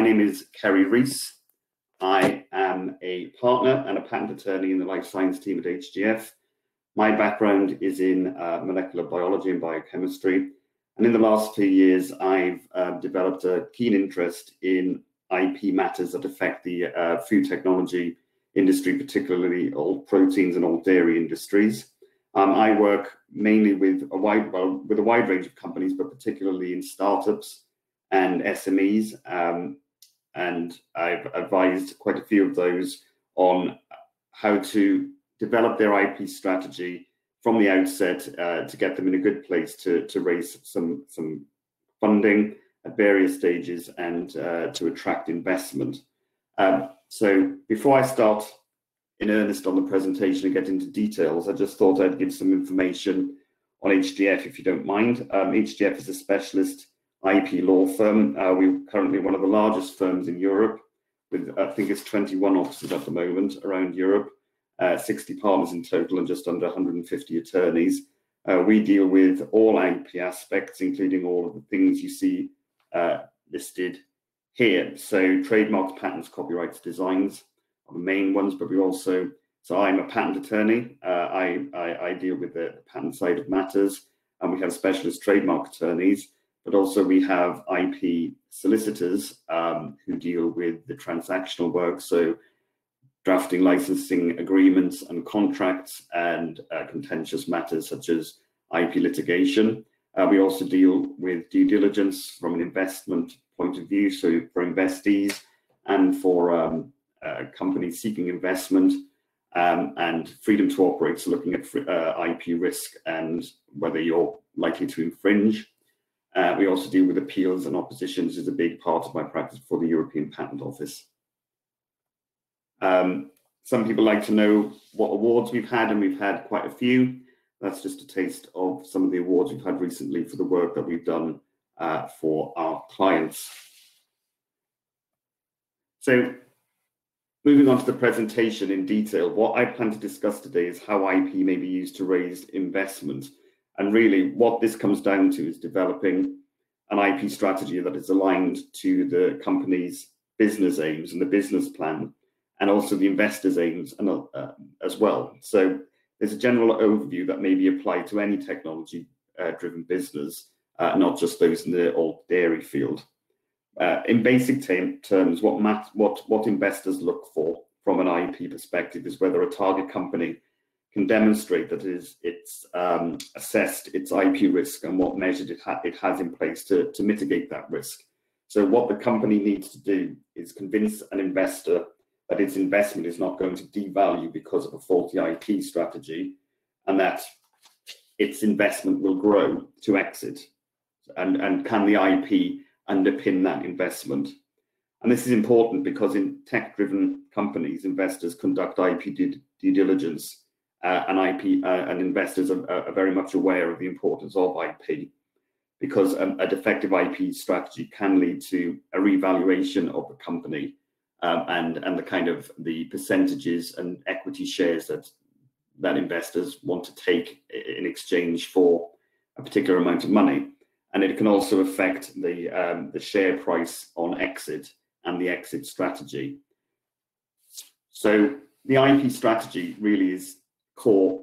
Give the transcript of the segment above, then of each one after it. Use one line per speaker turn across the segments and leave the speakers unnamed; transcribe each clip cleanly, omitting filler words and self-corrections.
My name is Kerry Rees. I am a partner and a patent attorney in the life science team at HGF. My background is in molecular biology and biochemistry. And in the last few years, I've developed a keen interest in IP matters that affect the food technology industry, particularly all proteins and all dairy industries. I work mainly with a wide range of companies, but particularly in startups and SMEs. And I've advised quite a few of those on how to develop their IP strategy from the outset to get them in a good place to raise some funding at various stages and to attract investment. So before I start in earnest on the presentation and get into details, I just thought I'd give some information on HGF, if you don't mind. HGF is a specialist IP law firm. We're currently one of the largest firms in Europe, with I think it's 21 offices at the moment around Europe, 60 partners in total and just under 150 attorneys. We deal with all IP aspects, including all of the things you see listed here. So trademarks, patents, copyrights, designs are the main ones, but we also, so I'm a patent attorney. I deal with the patent side of matters, and we have specialist trademark attorneys, but also we have IP solicitors who deal with the transactional work, so drafting licensing agreements and contracts and contentious matters such as IP litigation. We also deal with due diligence from an investment point of view, so for investees and for companies seeking investment, and freedom to operate, so looking at IP risk and whether you're likely to infringe. We also deal with appeals and oppositions is a big part of my practice for the European Patent Office. Some people like to know what awards we've had, and we've had quite a few. That's just a taste of some of the awards we've had recently for the work that we've done for our clients. So moving on to the presentation in detail, what I plan to discuss today is how IP may be used to raise investment. And really what this comes down to is developing an IP strategy that is aligned to the company's business aims and the business plan, and also the investors' aims and, as well. So there's a general overview that may be applied to any technology-driven business, not just those in the old dairy field. In basic terms, what investors look for from an IP perspective is whether a target company can demonstrate that it's assessed its IP risk and what measures it has in place to mitigate that risk. So what the company needs to do is convince an investor that its investment is not going to devalue because of a faulty IP strategy, and that its investment will grow to exit. And can the IP underpin that investment? And this is important because in tech-driven companies, investors conduct IP due diligence, and investors are very much aware of the importance of IP, because a defective IP strategy can lead to a revaluation of the company, and the kind of the percentages and equity shares that investors want to take in exchange for a particular amount of money. And it can also affect the share price on exit and the exit strategy. So the IP strategy really is core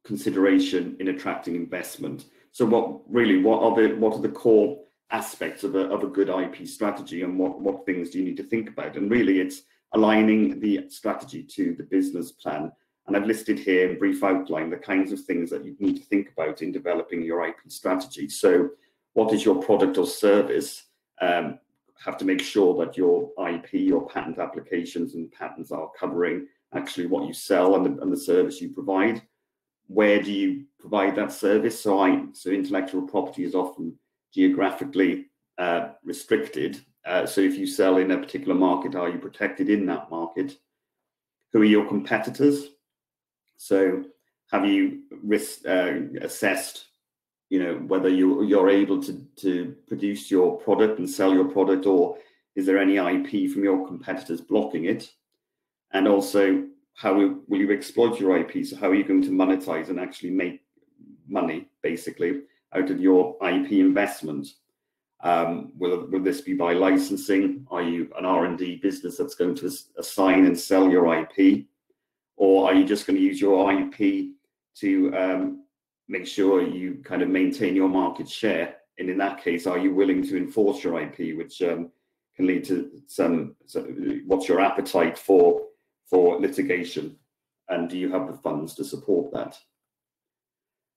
consideration in attracting investment. So what are the core aspects of a good IP strategy, and what things do you need to think about? And really it's aligning the strategy to the business plan. And I've listed here in brief outline the kinds of things that you need to think about in developing your IP strategy. So what is your product or service? Have to make sure that your IP, your patent applications and patents are covering actually what you sell and the service you provide. Where do you provide that service? So intellectual property is often geographically restricted. So if you sell in a particular market, are you protected in that market? Who are your competitors? So have you assessed, whether you're able to produce your product and sell your product, or is there any IP from your competitors blocking it? And also, how will you exploit your IP? So how are you going to monetize and actually make money, basically, out of your IP investment? Will this be by licensing? Are you an R&D business that's going to assign and sell your IP? Or are you just going to use your IP to make sure you kind of maintain your market share? And in that case, are you willing to enforce your IP, which can lead to what's your appetite for litigation? And do you have the funds to support that?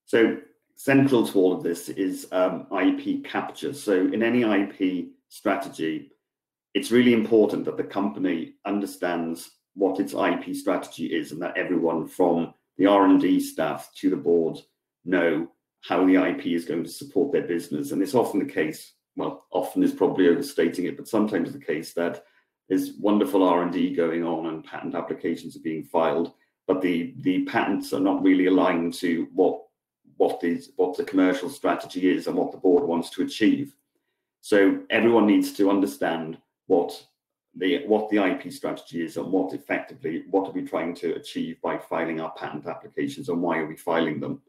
So central to all of this is IP capture. So in any IP strategy, it's really important that the company understands what its IP strategy is, and that everyone from the R&D staff to the board know how the IP is going to support their business. And it's often the case, well, often is probably overstating it, but sometimes the case that there's wonderful R&D going on and patent applications are being filed, but the patents are not really aligned to what the commercial strategy is and what the board wants to achieve. So everyone needs to understand what the IP strategy is and what are we trying to achieve by filing our patent applications and why are we filing them.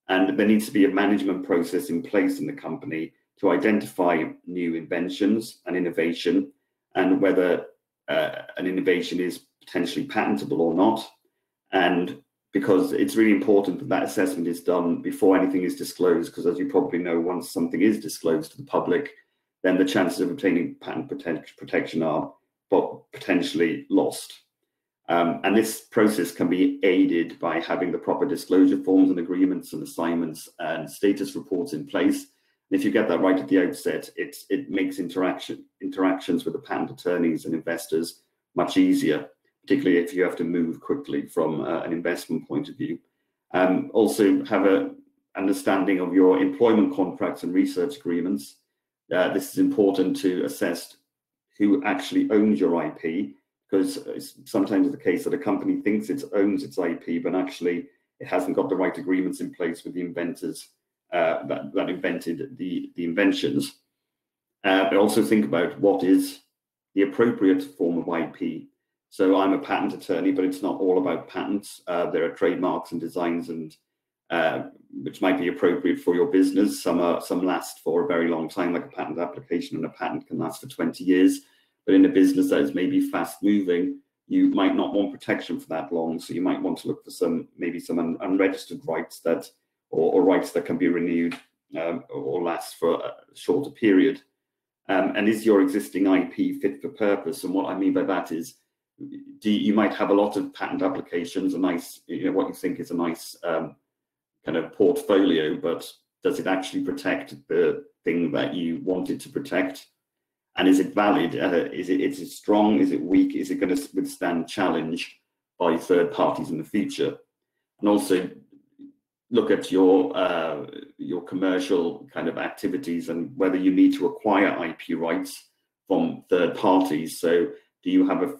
And there needs to be a management process in place in the company to identify new inventions and innovation, and whether an innovation is potentially patentable or not. And because it's really important that that assessment is done before anything is disclosed, because as you probably know, once something is disclosed to the public, then the chances of obtaining patent protection are potentially lost. And this process can be aided by having the proper disclosure forms and agreements and assignments and status reports in place. And if you get that right at the outset, it makes interactions with the patent attorneys and investors much easier, particularly if you have to move quickly from an investment point of view. Also have an understanding of your employment contracts and research agreements. This is important to assess who actually owns your IP, because it's sometimes the case that a company thinks it owns its IP, but actually it hasn't got the right agreements in place with the inventors that invented the inventions. But also think about what is the appropriate form of IP. So I'm a patent attorney, but it's not all about patents. There are trademarks and designs and which might be appropriate for your business. Some last for a very long time, like a patent application, and a patent can last for 20 years. But in a business that is maybe fast moving, you might not want protection for that long. So you might want to look for maybe some unregistered rights or rights that can be renewed or last for a shorter period. And is your existing IP fit for purpose? And what I mean by that is, you might have a lot of patent applications, a nice, what you think is a nice kind of portfolio, but does it actually protect the thing that you want it to protect? And is it valid? Is it strong? Is it weak? Is it going to withstand challenge by third parties in the future? And also look at your commercial kind of activities and whether you need to acquire IP rights from third parties. So do you have a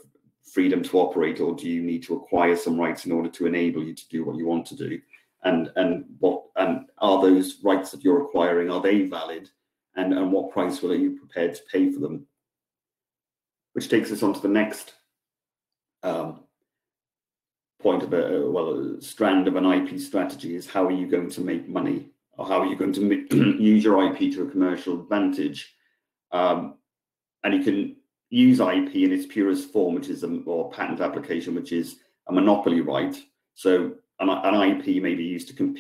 freedom to operate, or do you need to acquire some rights in order to enable you to do what you want to do? And are those rights that you're acquiring, are they valid? And what price are you prepared to pay for them? Which takes us on to the next point of a strand of an IP strategy is, how are you going to make money, or how are you going to use your IP to a commercial advantage? And you can use IP in its purest form, which is or patent application, which is a monopoly right. So an IP may be used to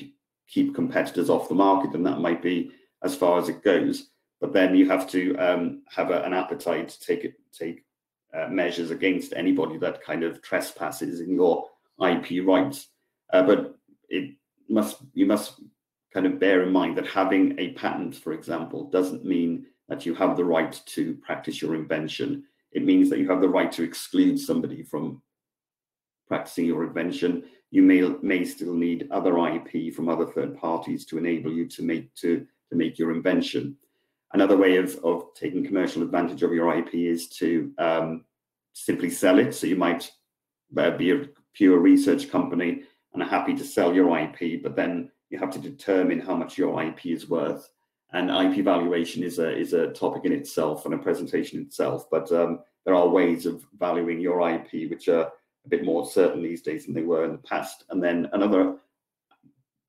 keep competitors off the market, and that might be as far as it goes. But then you have to have an appetite to take measures against anybody that kind of trespasses in your IP rights. But you must kind of bear in mind that having a patent, for example, doesn't mean that you have the right to practice your invention. It means that you have the right to exclude somebody from practicing your invention. You may still need other IP from other third parties to enable you to make your invention. Another way of taking commercial advantage of your IP is to simply sell it. So you might be a pure research company and are happy to sell your IP, but then you have to determine how much your IP is worth. And IP valuation is a topic in itself and a presentation itself. But there are ways of valuing your IP which are a bit more certain these days than they were in the past. And then another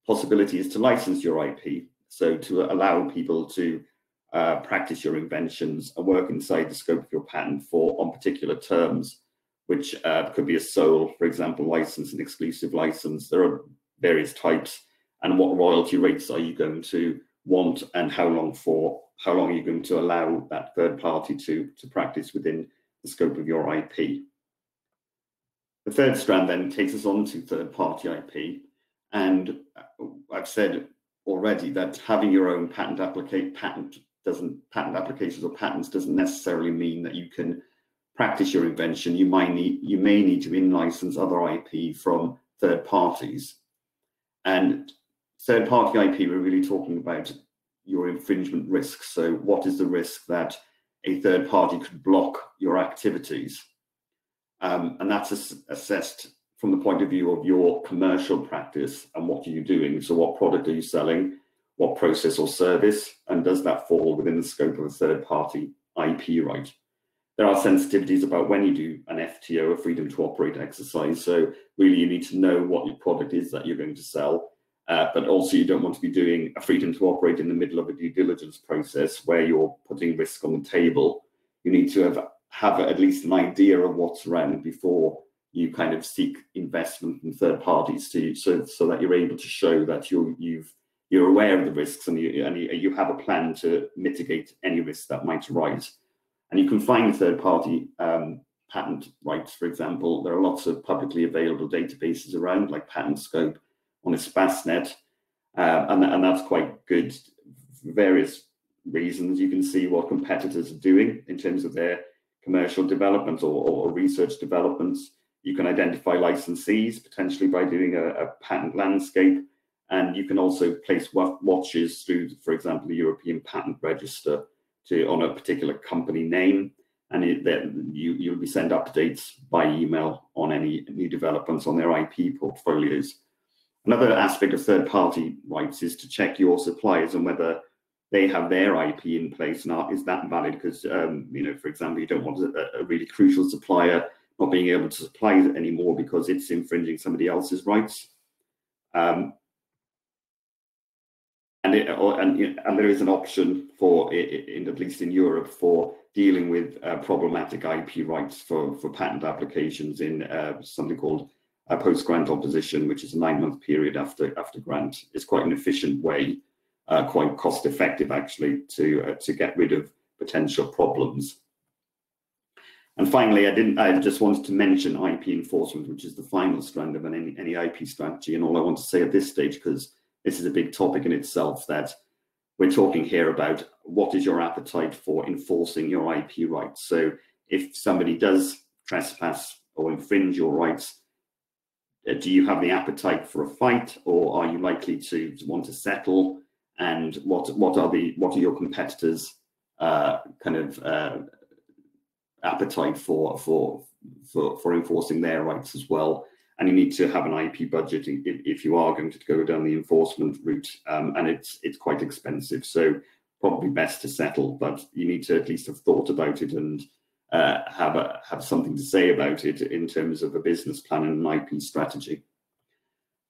possibility is to license your IP. So to allow people to practice your inventions and work inside the scope of your patent on particular terms, which could be a sole, for example, license and exclusive license. There are various types, and what royalty rates are you going to want, and how long are you going to allow that third party to practice within the scope of your IP. The third strand then takes us on to third party IP, and I've said already that having your own patent applications or patents doesn't necessarily mean that you can practice your invention. You may need to in-license other IP from third parties. And third party IP, we're really talking about your infringement risk. So what is the risk that a third party could block your activities? And that's assessed from the point of view of your commercial practice and what are you doing. So what product are you selling, what process or service, and does that fall within the scope of a third party IP right? There are sensitivities about when you do an FTO, a freedom to operate exercise. So really you need to know what your product is that you're going to sell, but also you don't want to be doing a freedom to operate in the middle of a due diligence process where you're putting risk on the table. You need to have at least an idea of what's around before you kind of seek investment from third parties so that you're able to show that you're aware of the risks and you have a plan to mitigate any risks that might arise. And you can find third-party patent rights, for example. There are lots of publicly available databases around, like Patent Scope on Espacenet, and that's quite good for various reasons. You can see what competitors are doing in terms of their commercial development or research developments. You can identify licensees potentially by doing a patent landscape, and you can also place watches through, for example, the European Patent Register on a particular company name, and you'll be sent updates by email on any new developments on their IP portfolios. Another aspect of third-party rights is to check your suppliers and whether they have their IP in place. Now, is that valid? Because, for example, you don't want a really crucial supplier not being able to supply it anymore because it's infringing somebody else's rights. And there is an option for, at least in Europe, for dealing with problematic IP rights for patent applications in something called a post-grant opposition, which is a 9-month period after grant. It's quite an efficient way, quite cost-effective actually, to get rid of potential problems. And finally, I just wanted to mention IP enforcement, which is the final strand of any IP strategy. And all I want to say at this stage, because this is a big topic in itself, that we're talking here about what is your appetite for enforcing your IP rights. So if somebody does trespass or infringe your rights, do you have the appetite for a fight, or are you likely to want to settle? And what are your competitors' appetite for enforcing their rights as well? And you need to have an IP budget if you are going to go down the enforcement route, and it's quite expensive. So probably best to settle, but you need to at least have thought about it and have something to say about it in terms of a business plan and an IP strategy.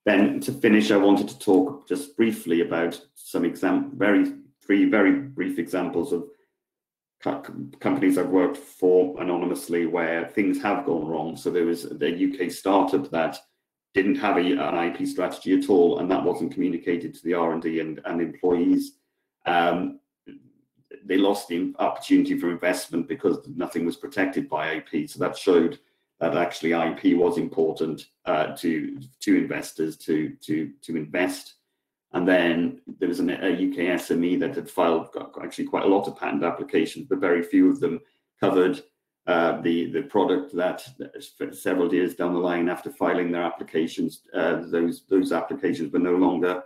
Then to finish, I wanted to talk just briefly about some three very brief examples of companies I've worked for anonymously where things have gone wrong. So there was a UK startup that didn't have an IP strategy at all, and that wasn't communicated to the R&D and employees. They lost the opportunity for investment because nothing was protected by IP. So that showed that actually IP was important to investors to invest. And then there was a UK SME that had filed actually quite a lot of patent applications, but very few of them covered the product that several years down the line after filing their applications, those applications were no longer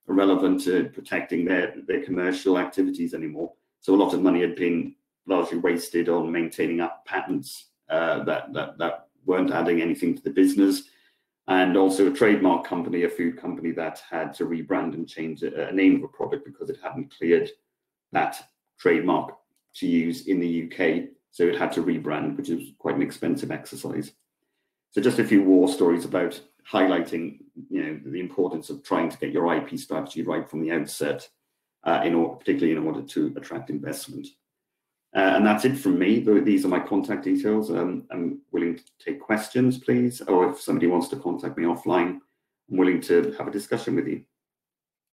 relevant to protecting their commercial activities anymore. So a lot of money had been largely wasted on maintaining up patents that weren't adding anything to the business. And also a trademark company, a food company that had to rebrand and change a name of a product because it hadn't cleared that trademark to use in the UK. So it had to rebrand, which is quite an expensive exercise. So just a few war stories about highlighting, the importance of trying to get your IP strategy right from the outset. particularly in order to attract investment. And that's it from me. These are my contact details. I'm willing to take questions, please, or if somebody wants to contact me offline, I'm willing to have a discussion with you.